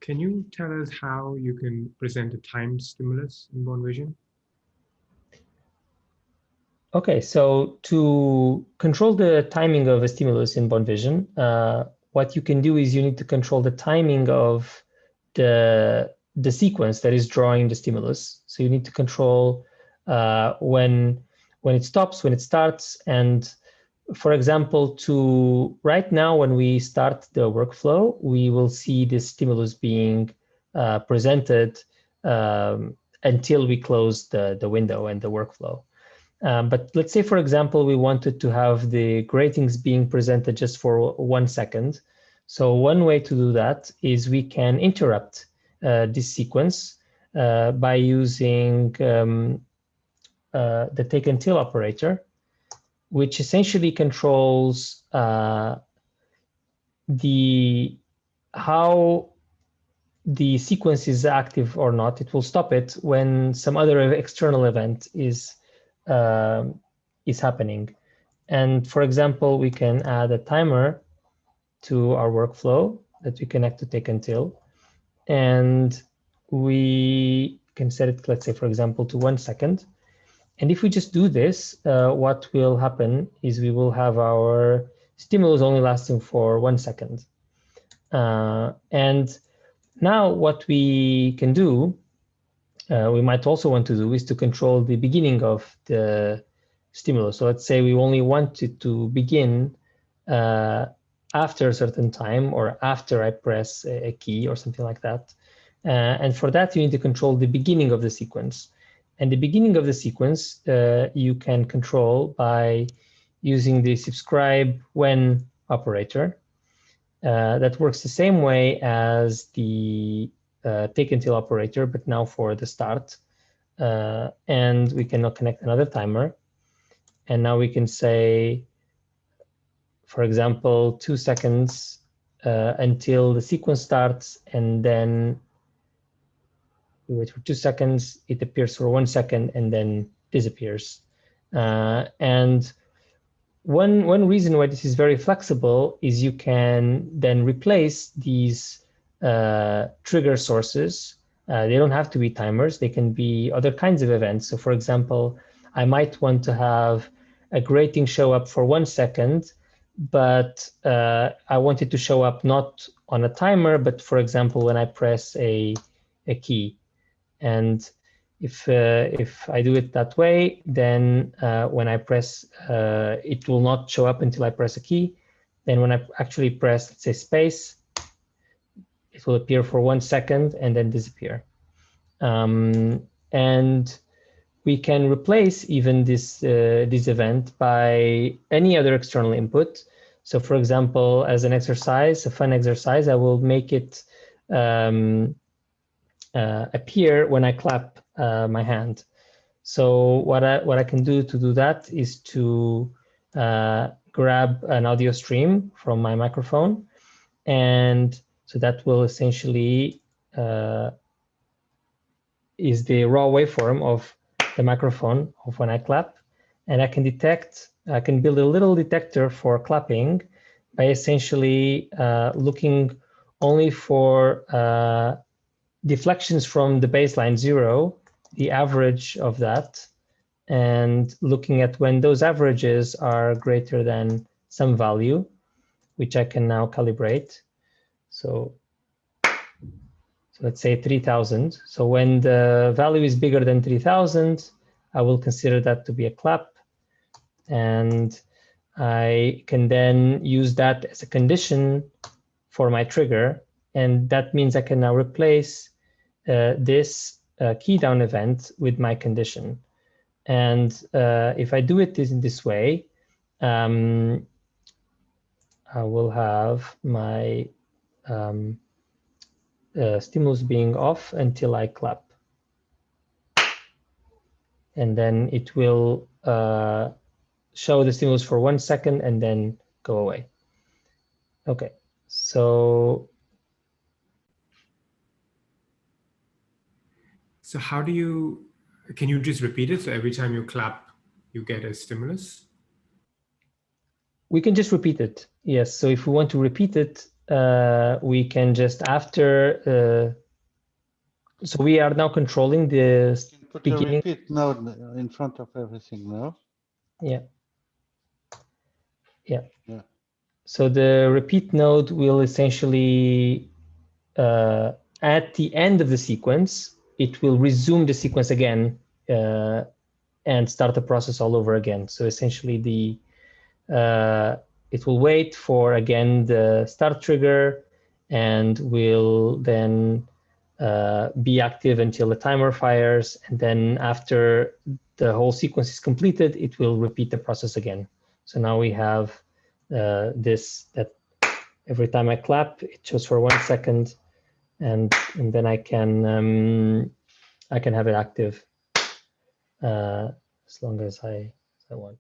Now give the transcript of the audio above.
Can you tell us how you can present a timed stimulus in BonVision? Okay, so to control the timing of a stimulus in BonVision, what you can do is you need to control the timing of the sequence that is drawing the stimulus. So you need to control when it stops, when it starts, and for example, right now when we start the workflow, we will see the stimulus being presented until we close the window and the workflow. But let's say, for example, we wanted to have the gratings being presented just for 1 second. So one way to do that is we can interrupt this sequence by using the take until operator, which essentially controls how the sequence is active or not. It will stop it when some other external event is happening. And for example, we can add a timer to our workflow that we connect to take until, and we can set it, let's say, for example, to 1 second. And if we just do this, what will happen is we will have our stimulus only lasting for 1 second. And now what we can do, we might also want to do, is to control the beginning of the stimulus. So let's say we only want it to begin after a certain time or after I press a key or something like that. And for that, you need to control the beginning of the sequence. And the beginning of the sequence, you can control by using the subscribe when operator. That works the same way as the take until operator, but now for the start. And we can now connect another timer. And now we can say, for example, 2 seconds until the sequence starts, and then we wait for 2 seconds, it appears for 1 second, and then disappears. And one reason why this is very flexible is you can then replace these trigger sources. They don't have to be timers. They can be other kinds of events. So for example, I might want to have a grating show up for 1 second, but I want it to show up not on a timer, but for example, when I press a key. And if I do it that way, then when I press, it will not show up until I press a key. Then when I actually press, let's say, space, it will appear for 1 second and then disappear. And we can replace even this event by any other external input. So for example, as an exercise, a fun exercise, I will make it appear when I clap my hand. So what I can do to do that is to grab an audio stream from my microphone, and so that will essentially is the raw waveform of the microphone of when I clap, and I can build a little detector for clapping by essentially looking only for deflections from the baseline 0, the average of that, and looking at when those averages are greater than some value, which I can now calibrate. So let's say 3000. So when the value is bigger than 3000, I will consider that to be a clap. And I can then use that as a condition for my trigger. And that means I can now replace this key down event with my condition. And if I do it in this way, I will have my stimulus being off until I clap. And then it will show the stimulus for 1 second and then go away. Okay, so how do you, can you just repeat it? So every time you clap, you get a stimulus? We can just repeat it. Yes, so if we want to repeat it, we can just after, so we are now controlling the Put beginning. a repeat node in front of everything now. Yeah. Yeah. Yeah. So the repeat node will essentially, at the end of the sequence, it will resume the sequence again and start the process all over again. So essentially, it will wait for, again, the start trigger and will then be active until the timer fires. And then after the whole sequence is completed, it will repeat the process again. So now we have this, that every time I clap, it shows for 1 second, and then I can have it active as long as I want.